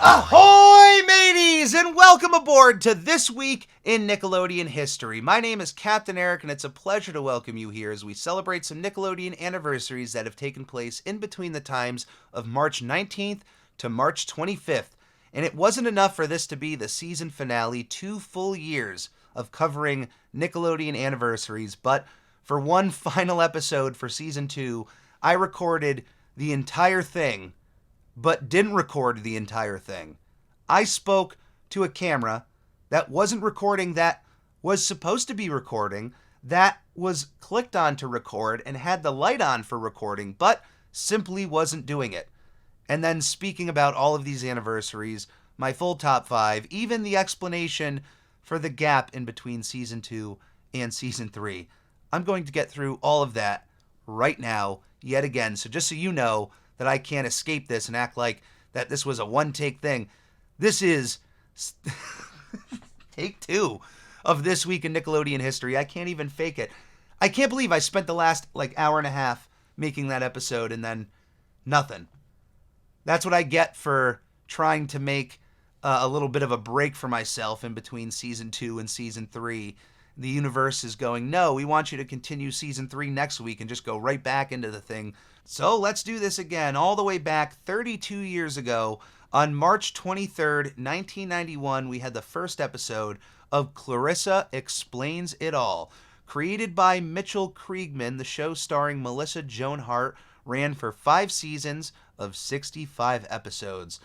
Ahoy, mateys, and welcome aboard to This Week in Nickelodeon History. My name is Captain Eric, and it's a pleasure to welcome you here as we celebrate some Nickelodeon anniversaries that have taken place in between the times of March 19th to March 25th. And it wasn't enough for this to be the season finale, 2 full years of covering Nickelodeon anniversaries, but for one final episode for season 2, I recorded the entire thing, but didn't record the entire thing. I spoke to a camera that wasn't recording, that was supposed to be recording, that was clicked on to record and had the light on for recording, but simply wasn't doing it. And then speaking about all of these anniversaries, my full top 5, even the explanation for the gap in between season 2 and season 3. I'm going to get through all of that right now, yet again. So just so you know that I can't escape this and act like that this was a one-take thing. This is take 2 of This Week in Nickelodeon History. I can't even fake it. I can't believe I spent the last hour and a half making that episode and then nothing. That's what I get for trying to make a little bit of a break for myself in between season 2 and season 3. The universe is going, no, we want you to continue season 3 next week and just go right back into the thing. So let's do this again, all the way back 32 years ago. On March 23rd, 1991, we had the first episode of Clarissa Explains It All. Created by Mitchell Kriegman, the show starring Melissa Joan Hart ran for 5 seasons of 65 episodes.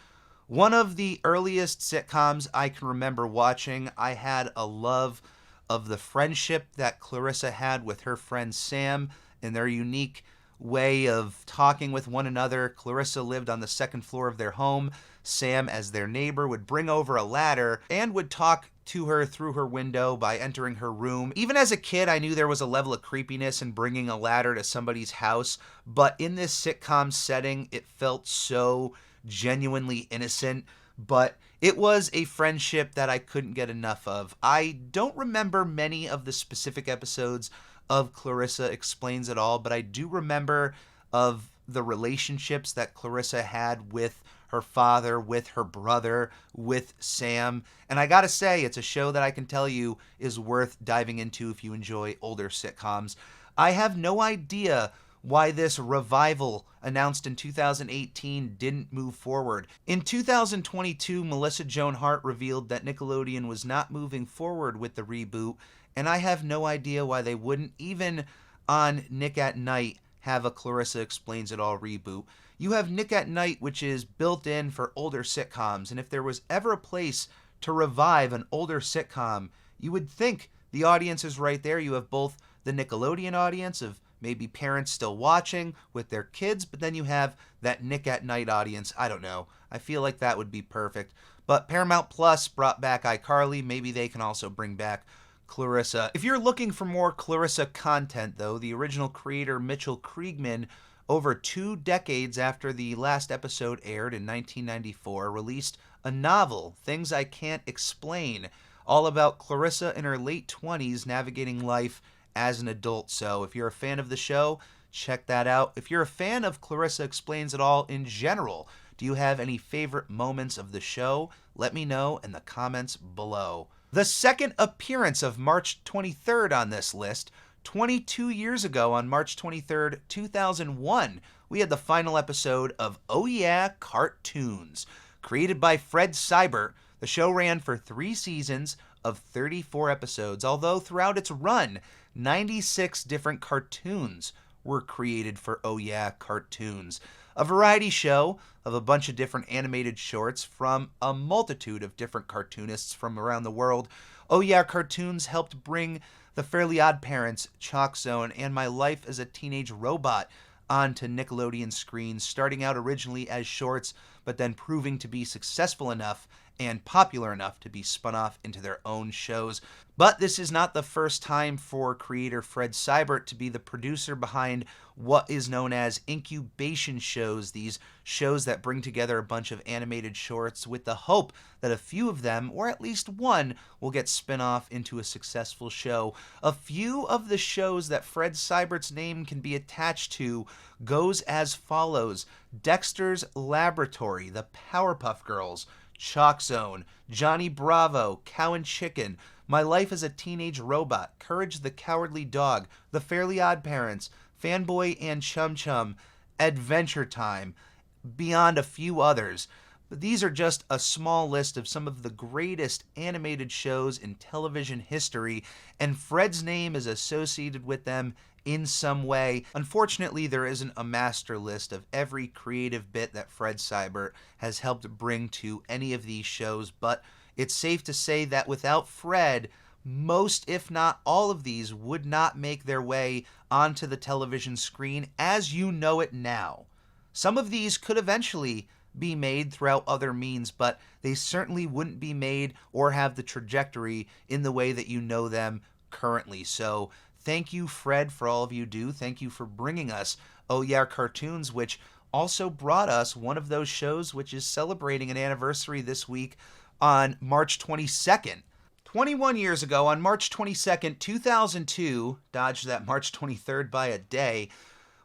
One of the earliest sitcoms I can remember watching. I had a love of the friendship that Clarissa had with her friend Sam and their unique way of talking with one another. Clarissa lived on the second floor of their home. Sam, as their neighbor, would bring over a ladder and would talk to her through her window by entering her room. Even as a kid, I knew there was a level of creepiness in bringing a ladder to somebody's house, but in this sitcom setting, it felt so genuinely innocent. But it was a friendship that I couldn't get enough of. I don't remember many of the specific episodes of Clarissa Explains It All, but I do remember of the relationships that Clarissa had with her father, with her brother, with Sam. And I gotta say, it's a show that I can tell you is worth diving into if you enjoy older sitcoms. I have no idea why this revival announced in 2018 didn't move forward. In 2022, Melissa Joan Hart revealed that Nickelodeon was not moving forward with the reboot, and I have no idea why they wouldn't, even on Nick at Night, have a Clarissa Explains It All reboot. You have Nick at Night, which is built in for older sitcoms, and if there was ever a place to revive an older sitcom, you would think the audience is right there. You have both the Nickelodeon audience of maybe parents still watching with their kids, but then you have that Nick at Night audience. I don't know. I feel like that would be perfect. But Paramount Plus brought back iCarly. Maybe they can also bring back Clarissa. If you're looking for more Clarissa content, though, the original creator Mitchell Kriegman, over 2 decades after the last episode aired in 1994, released a novel, Things I Can't Explain, all about Clarissa in her late 20s navigating life as an adult. So if you're a fan of the show, check that out. If you're a fan of Clarissa Explains It All in general, do you have any favorite moments of the show? Let me know in the comments below. The second appearance of March 23rd on this list, 22 years ago on March 23rd, 2001, we had the final episode of Oh Yeah, Cartoons. Created by Fred Seibert, the show ran for 3 seasons of 34 episodes, although throughout its run, 96 different cartoons were created for Oh Yeah, Cartoons. A variety show of a bunch of different animated shorts from a multitude of different cartoonists from around the world. Oh Yeah, Cartoons helped bring The Fairly Odd Parents, ChalkZone, and My Life as a Teenage Robot onto Nickelodeon screens, starting out originally as shorts, but then proving to be successful enough and popular enough to be spun off into their own shows. But this is not the first time for creator Fred Seibert to be the producer behind what is known as incubation shows, these shows that bring together a bunch of animated shorts with the hope that a few of them, or at least one, will get spin off into a successful show. A few of the shows that Fred Seibert's name can be attached to goes as follows: Dexter's Laboratory, The Powerpuff Girls, ChalkZone, Johnny Bravo, Cow and Chicken, My Life as a Teenage Robot, Courage the Cowardly Dog, The Fairly Odd Parents, Fanboy and Chum Chum, Adventure Time, beyond a few others. But these are just a small list of some of the greatest animated shows in television history, and Fred's name is associated with them in some way. Unfortunately, there isn't a master list of every creative bit that Fred Seibert has helped bring to any of these shows, but it's safe to say that without Fred, most, if not all of these, would not make their way onto the television screen as you know it now. Some of these could eventually be made throughout other means, but they certainly wouldn't be made or have the trajectory in the way that you know them currently. So thank you, Fred, for all of you do. Thank you for bringing us Oh Yeah Cartoons, which also brought us one of those shows which is celebrating an anniversary this week on March 22nd. 21 years ago, on March 22nd, 2002, dodged that March 23rd by a day,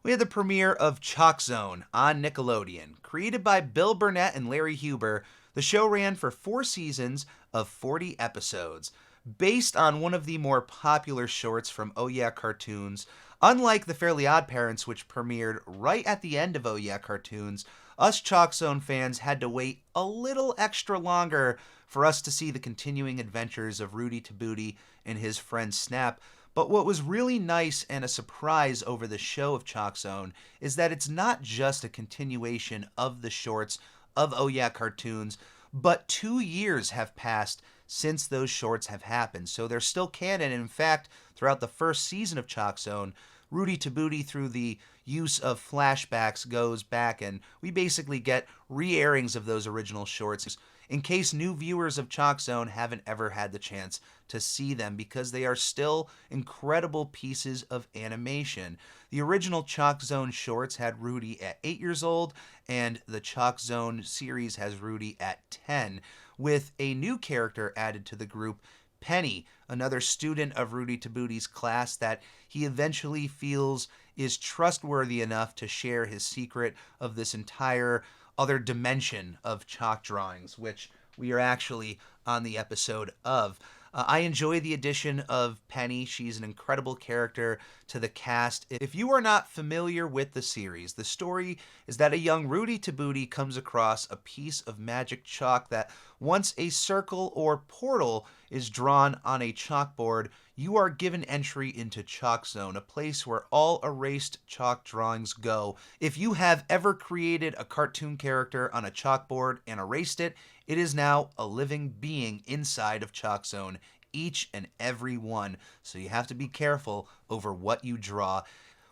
we had the premiere of ChalkZone on Nickelodeon. Created by Bill Burnett and Larry Huber, the show ran for 4 seasons of 40 episodes. Based on one of the more popular shorts from Oh Yeah Cartoons, unlike The Fairly Odd Parents, which premiered right at the end of Oh Yeah Cartoons, us ChalkZone fans had to wait a little extra longer for us to see the continuing adventures of Rudy to Booty and his friend Snap. But what was really nice and a surprise over the show of ChalkZone is that it's not just a continuation of the shorts of Oh Yeah Cartoons, but 2 years have passed since those shorts have happened. So they're still canon. In fact, throughout the first season of ChalkZone, Rudy to Booty, through the use of flashbacks, goes back and we basically get re-airings of those original shorts in case new viewers of ChalkZone haven't ever had the chance to see them, because they are still incredible pieces of animation. The original ChalkZone shorts had Rudy at 8 years old, and the ChalkZone series has Rudy at 10, with a new character added to the group, Penny, another student of Rudy to Booty's class that he eventually feels is trustworthy enough to share his secret of this entire other dimension of chalk drawings, which we are actually on the episode of. I enjoy the addition of Penny. She's an incredible character to the cast. If you are not familiar with the series, the story is that a young Rudy to Booty comes across a piece of magic chalk that once a circle or portal is drawn on a chalkboard, you are given entry into ChalkZone, a place where all erased chalk drawings go. If you have ever created a cartoon character on a chalkboard and erased it, it is now a living being inside of ChalkZone, each and every one. So you have to be careful over what you draw.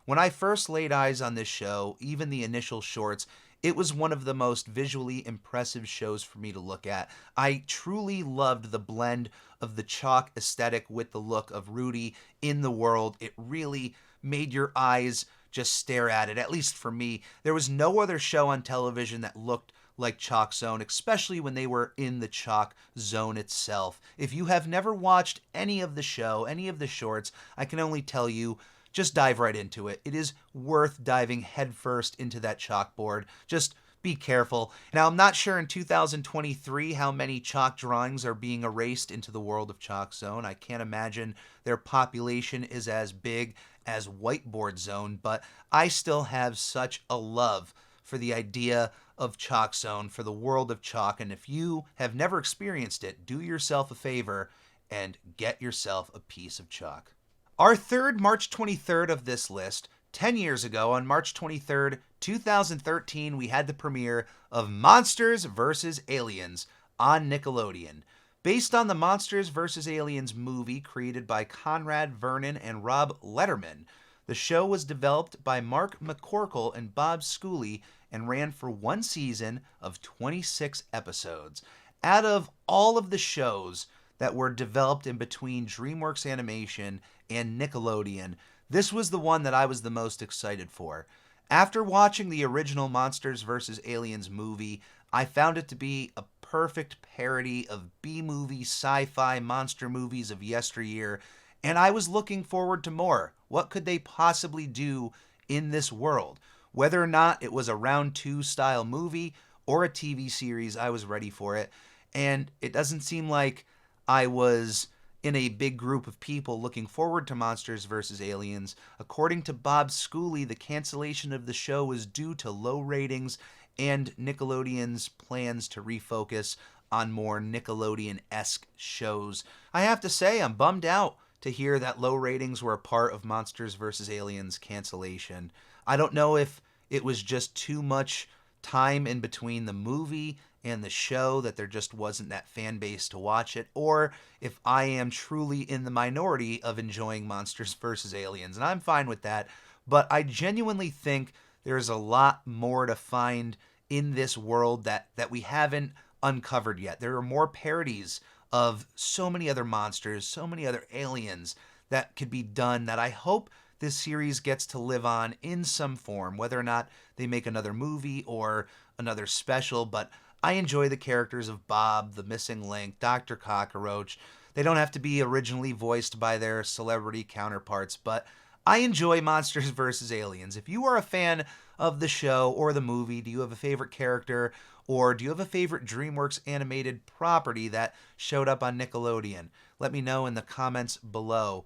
When I first laid eyes on this show, even the initial shorts, it was one of the most visually impressive shows for me to look at. I truly loved the blend of the chalk aesthetic with the look of Rudy in the world. It really made your eyes just stare at it, at least for me. There was no other show on television that looked like ChalkZone, especially when they were in the chalk zone itself. If you have never watched any of the show, any of the shorts, I can only tell you, just dive right into it. It is worth diving headfirst into that chalkboard. Just be careful. Now, I'm not sure in 2023 how many chalk drawings are being erased into the world of ChalkZone. I can't imagine their population is as big as Whiteboard Zone, but I still have such a love for the idea of ChalkZone, for the world of chalk, and if you have never experienced it, do yourself a favor and get yourself a piece of chalk. Our third March 23rd of this list, 10 years ago, on March 23rd, 2013, we had the premiere of Monsters vs. Aliens on Nickelodeon. Based on the Monsters vs. Aliens movie created by Conrad Vernon and Rob Letterman, the show was developed by Mark McCorkle and Bob Schooley and ran for 1 season of 26 episodes. out of all of the shows that were developed in between DreamWorks Animation and Nickelodeon, this was the one that I was the most excited for. After watching the original Monsters vs. Aliens movie, I found it to be a perfect parody of B-movie sci-fi monster movies of yesteryear, and I was looking forward to more. What could they possibly do in this world? Whether or not it was a round 2 style movie or a TV series, I was ready for it. And it doesn't seem like I was in a big group of people looking forward to Monsters vs. Aliens. According to Bob Schooley, the cancellation of the show was due to low ratings and Nickelodeon's plans to refocus on more Nickelodeon-esque shows. I have to say, I'm bummed out to hear that low ratings were a part of Monsters vs. Aliens cancellation. I don't know if it was just too much time in between the movie and the show that there just wasn't that fan base to watch it, or if I am truly in the minority of enjoying Monsters vs. Aliens, and I'm fine with that, but I genuinely think there's a lot more to find in this world that we haven't uncovered yet. There are more parodies of so many other monsters, so many other aliens that could be done that I hope this series gets to live on in some form, whether or not they make another movie or another special. But I enjoy the characters of Bob, the Missing Link, Dr. Cockroach. They don't have to be originally voiced by their celebrity counterparts, but I enjoy Monsters vs. Aliens. If you are a fan of the show or the movie, do you have a favorite character, or do you have a favorite DreamWorks animated property that showed up on Nickelodeon? Let me know in the comments below.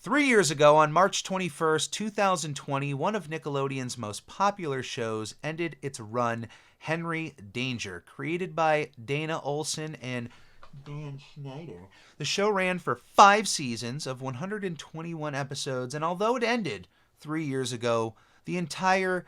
3 years ago, on March 21st, 2020, one of Nickelodeon's most popular shows ended its run, Henry Danger, created by Dana Olson and Dan Schneider. The show ran for 5 seasons of 121 episodes, and although it ended 3 years ago, the entire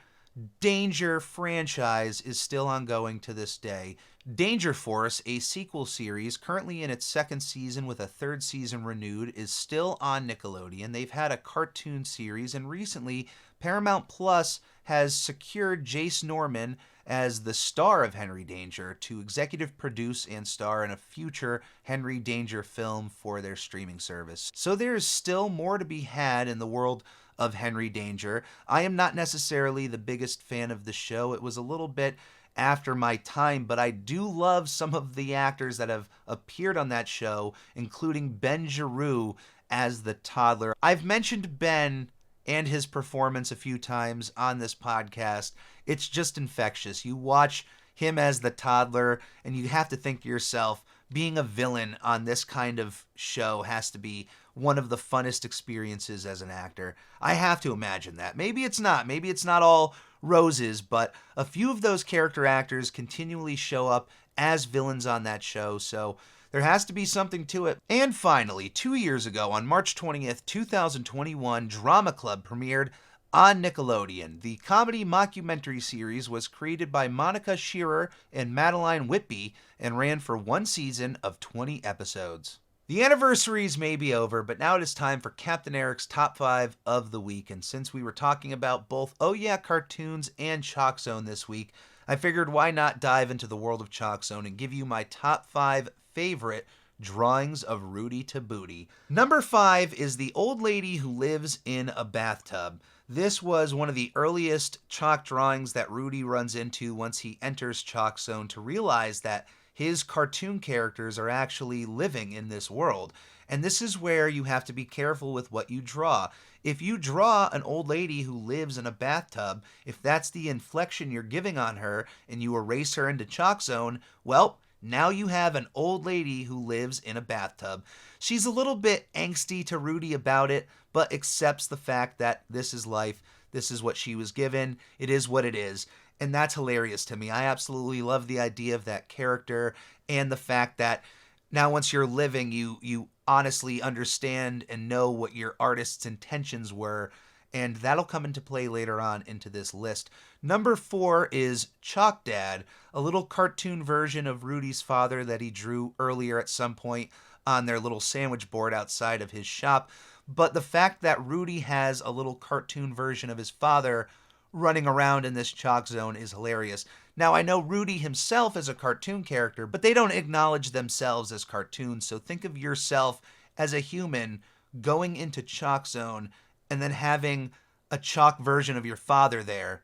Danger franchise is still ongoing to this day. Danger Force, a sequel series currently in its 2nd season with a 3rd season renewed, is still on Nickelodeon. They've had a cartoon series, and recently Paramount Plus has secured Jace Norman as the star of Henry Danger to executive produce and star in a future Henry Danger film for their streaming service. So there's still more to be had in the world of Henry Danger. I am not necessarily the biggest fan of the show. It was a little bit after my time, but I do love some of the actors that have appeared on that show, including Ben Giroux as the toddler. I've mentioned Ben and his performance a few times on this podcast. It's just infectious. You watch him as the toddler, and you have to think to yourself, being a villain on this kind of show has to be one of the funnest experiences as an actor. I have to imagine that. Maybe it's not. Maybe it's not all roses, but a few of those character actors continually show up as villains on that show, so there has to be something to it. And finally, 2 years ago, on March 20th, 2021, Drama Club premiered on Nickelodeon. The comedy mockumentary series was created by Monica Shearer and Madeline Whitby and ran for 1 season of 20 episodes. The anniversaries may be over, but now it is time for Captain Eric's Top 5 of the week. And since we were talking about both Oh Yeah Cartoons and ChalkZone this week, I figured why not dive into the world of ChalkZone and give you my top 5 favorite drawings of Rudy to Booty. Number 5 is the old lady who lives in a bathtub. This was one of the earliest chalk drawings that Rudy runs into once he enters ChalkZone to realize that his cartoon characters are actually living in this world. And this is where you have to be careful with what you draw. If you draw an old lady who lives in a bathtub, if that's the inflection you're giving on her and you erase her into ChalkZone, well, now you have an old lady who lives in a bathtub. She's a little bit angsty to Rudy about it, but accepts the fact that this is life, this is what she was given, it is what it is. And that's hilarious to me. I absolutely love the idea of that character and the fact that now once you're living, you honestly understand and know what your artist's intentions were, and that'll come into play later on into this list. Number 4 is Chalk Dad, a little cartoon version of Rudy's father that he drew earlier at some point on their little sandwich board outside of his shop. But the fact that Rudy has a little cartoon version of his father running around in this ChalkZone is hilarious. Now, I know Rudy himself is a cartoon character, but they don't acknowledge themselves as cartoons, so think of yourself as a human going into ChalkZone and then having a chalk version of your father there,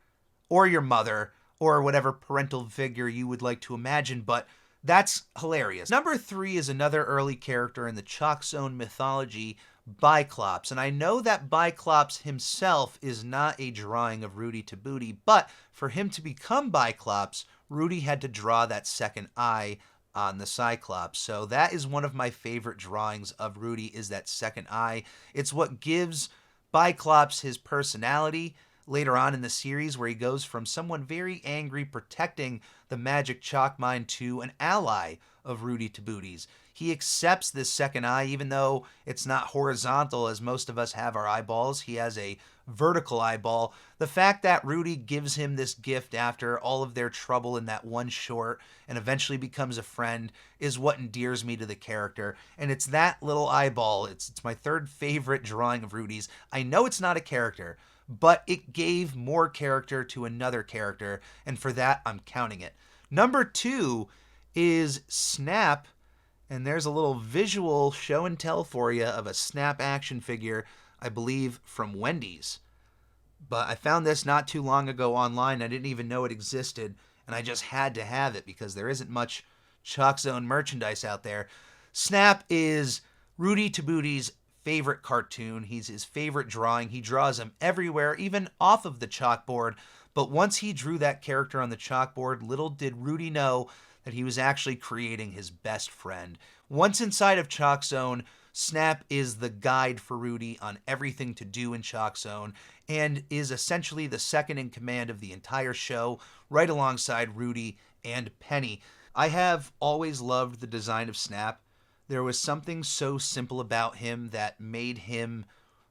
or your mother, or whatever parental figure you would like to imagine, but that's hilarious. Number 3 is another early character in the ChalkZone mythology, Biclops. And I know that Biclops himself is not a drawing of Rudy to Booty, but for him to become Biclops, Rudy had to draw that second eye on the Cyclops. So that is one of my favorite drawings of Rudy, is that second eye. It's what gives Biclops his personality later on in the series, where he goes from someone very angry protecting the magic chalk mine to an ally of Rudy to Booty's. He accepts this second eye, even though it's not horizontal as most of us have our eyeballs. He has a vertical eyeball. The fact that Rudy gives him this gift after all of their trouble in that one short and eventually becomes a friend is what endears me to the character. And it's that little eyeball. It's my third favorite drawing of Rudy's. I know it's not a character, but it gave more character to another character, and for that, I'm counting it. Number 2 is Snap, and there's a little visual show and tell for you of a Snap action figure, I believe, from Wendy's. But I found this not too long ago online. I didn't even know it existed, and I just had to have it because there isn't much ChalkZone merchandise out there. Snap is Rudy to Booty's favorite cartoon. He's his favorite drawing. He draws him everywhere, even off of the chalkboard. But once he drew that character on the chalkboard, little did Rudy know that he was actually creating his best friend. Once inside of ChalkZone, Snap is the guide for Rudy on everything to do in ChalkZone and is essentially the second in command of the entire show, right alongside Rudy and Penny. I have always loved the design of Snap. There was something so simple about him that made him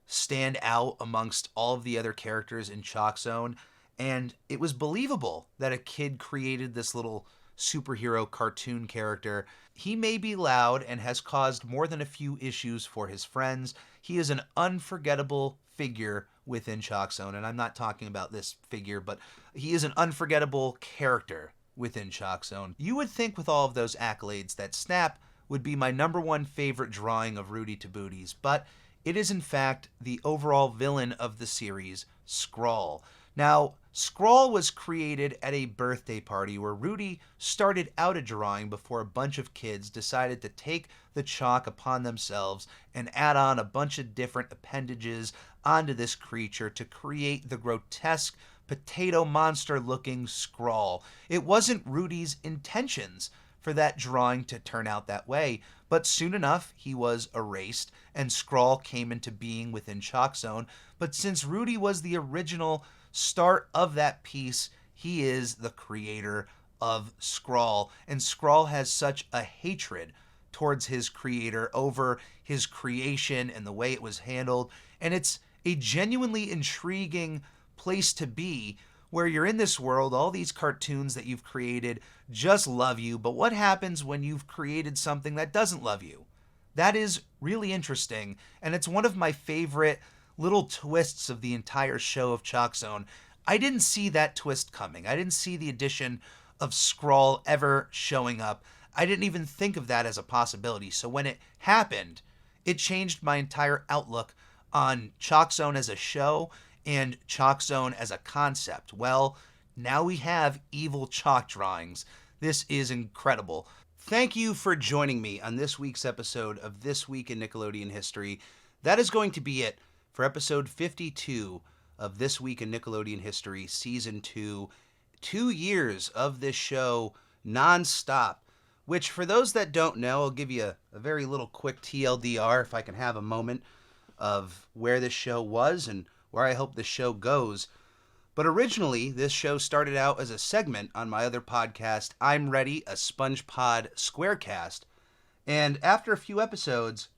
stand out amongst all of the other characters in ChalkZone, and it was believable that a kid created this little superhero cartoon character. He may be loud and has caused more than a few issues for his friends. He is an unforgettable figure within ChalkZone, and I'm not talking about this figure, but he is an unforgettable character within ChalkZone. You would think with all of those accolades that Snap would be my number 1 favorite drawing of Rudy to Booty's, but it is in fact the overall villain of the series, Skrull. Now, Skrull was created at a birthday party where Rudy started out a drawing before a bunch of kids decided to take the chalk upon themselves and add on a bunch of different appendages onto this creature to create the grotesque potato monster looking Skrull. It wasn't Rudy's intentions for that drawing to turn out that way, but soon enough he was erased and Skrull came into being within ChalkZone. But since Rudy was the original start of that piece, he is the creator of Skrull, and Skrull has such a hatred towards his creator over his creation and the way it was handled, and it's a genuinely intriguing place to be, where you're in this world, all these cartoons that you've created just love you, but what happens when you've created something that doesn't love you? That is really interesting, and it's one of my favorite little twists of the entire show of ChalkZone. I didn't see that twist coming. I didn't see the addition of Skrull ever showing up. I didn't even think of that as a possibility, so when it happened, it changed my entire outlook on ChalkZone as a show and ChalkZone as a concept. Well, now we have evil chalk drawings. This is incredible. Thank you for joining me on this week's episode of This Week in Nickelodeon History. That is going to be it for episode 52 of This Week in Nickelodeon History, Season 2. 2 years of this show non-stop, which for those that don't know, I'll give you a very little quick TLDR if I can have a moment of where this show was and where I hope the show goes. But originally, this show started out as a segment on my other podcast, I'm Ready, a SpongePod Squarecast. And after a few episodes,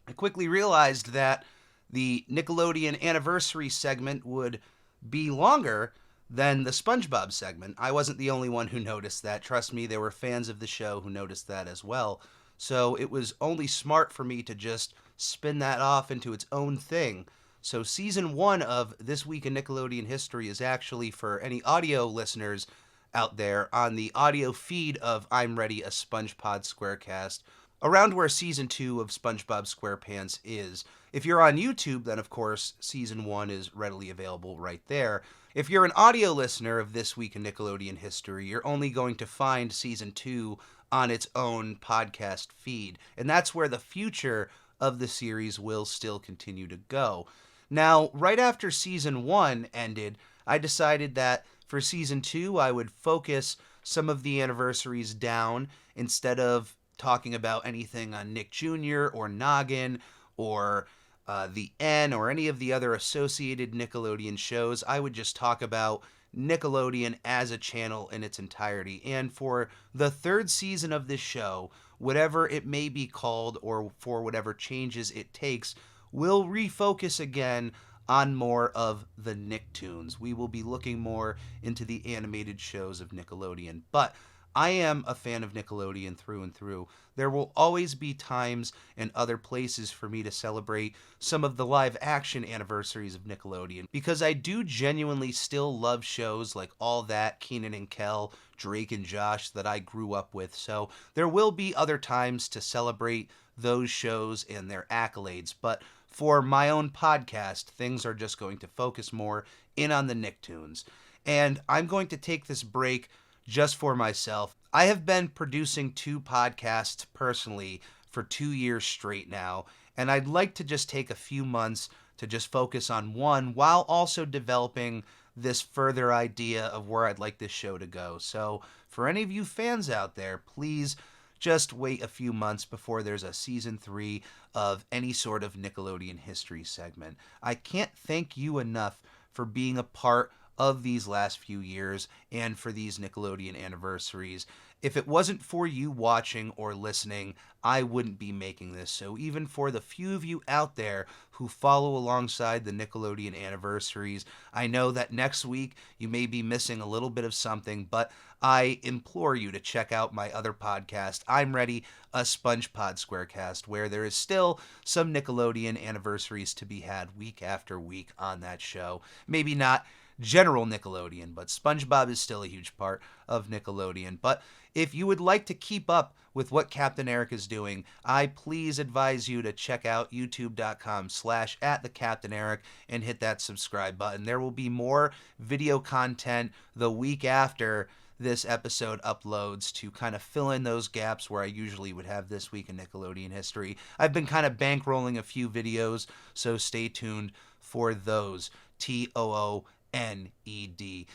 I quickly realized that the Nickelodeon anniversary segment would be longer than the SpongeBob segment. I wasn't the only one who noticed that. Trust me, there were fans of the show who noticed that as well. So it was only smart for me to just spin that off into its own thing. So Season 1 of This Week in Nickelodeon History is actually, for any audio listeners, out there on the audio feed of I'm Ready, a SpongePod Squarecast, around where Season 2 of SpongeBob SquarePants is. If you're on YouTube, then of course Season 1 is readily available right there. If you're an audio listener of This Week in Nickelodeon History, you're only going to find Season 2 on its own podcast feed, and that's where the future of the series will still continue to go. Now, right after Season 1 ended, I decided that for Season 2, I would focus some of the anniversaries down instead of talking about anything on Nick Jr. or Noggin or the N or any of the other associated Nickelodeon shows. I would just talk about Nickelodeon as a channel in its entirety. And for the third season of this show, whatever it may be called or for whatever changes it takes, we'll refocus again on more of the Nicktoons. We will be looking more into the animated shows of Nickelodeon. But I am a fan of Nickelodeon through and through. There will always be times and other places for me to celebrate some of the live action anniversaries of Nickelodeon, because I do genuinely still love shows like All That, Kenan and Kel, Drake and Josh that I grew up with. So there will be other times to celebrate those shows and their accolades. But for my own podcast, things are just going to focus more in on the Nicktoons. And I'm going to take this break just for myself. I have been producing 2 podcasts personally for 2 years straight now, and I'd like to just take a few months to just focus on one while also developing this further idea of where I'd like this show to go. So for any of you fans out there, please just wait a few months before there's a Season 3 of any sort of Nickelodeon history segment. I can't thank you enough for being a part of these last few years and for these Nickelodeon anniversaries. If it wasn't for you watching or listening, I wouldn't be making this. So even for the few of you out there who follow alongside the Nickelodeon anniversaries, I know that next week you may be missing a little bit of something, but I implore you to check out my other podcast, I'm Ready, a SpongePod Squarecast, where there is still some Nickelodeon anniversaries to be had week after week on that show. Maybe not general Nickelodeon, but SpongeBob is still a huge part of Nickelodeon. But if you would like to keep up with what Captain Eric is doing, I please advise you to check out youtube.com/@thecaptaineric and hit that subscribe button. There will be more video content the week after this episode uploads to kind of fill in those gaps where I usually would have This Week in Nickelodeon History. I've been kind of bankrolling a few videos, so stay tuned for those. TOONED.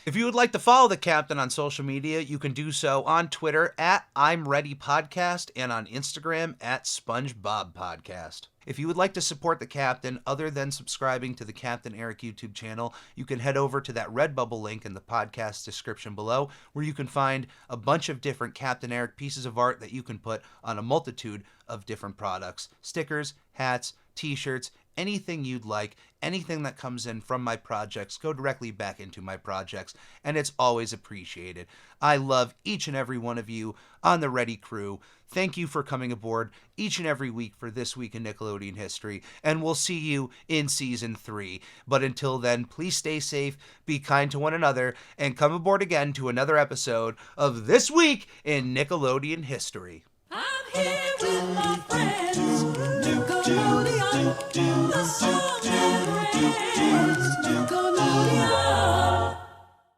If you would like to follow the Captain on social media, you can do so on Twitter @I'mReadyPodcast and on Instagram @SpongeBobPodcast. If you would like to support the Captain other than subscribing to the Captain Eric YouTube channel, you can head over to that Redbubble link in the podcast description below, where you can find a bunch of different Captain Eric pieces of art that you can put on a multitude of different products. Stickers, hats, t-shirts, anything you'd like, anything that comes in from my projects go directly back into my projects, and it's always appreciated. I love each and every one of you on the Ready crew. Thank you for coming aboard each and every week for This Week in Nickelodeon History, and we'll see you in Season 3. But until then, please stay safe, be kind to one another, and come aboard again to another episode of This Week in Nickelodeon History. I'm here with my friends, Nickelodeon, the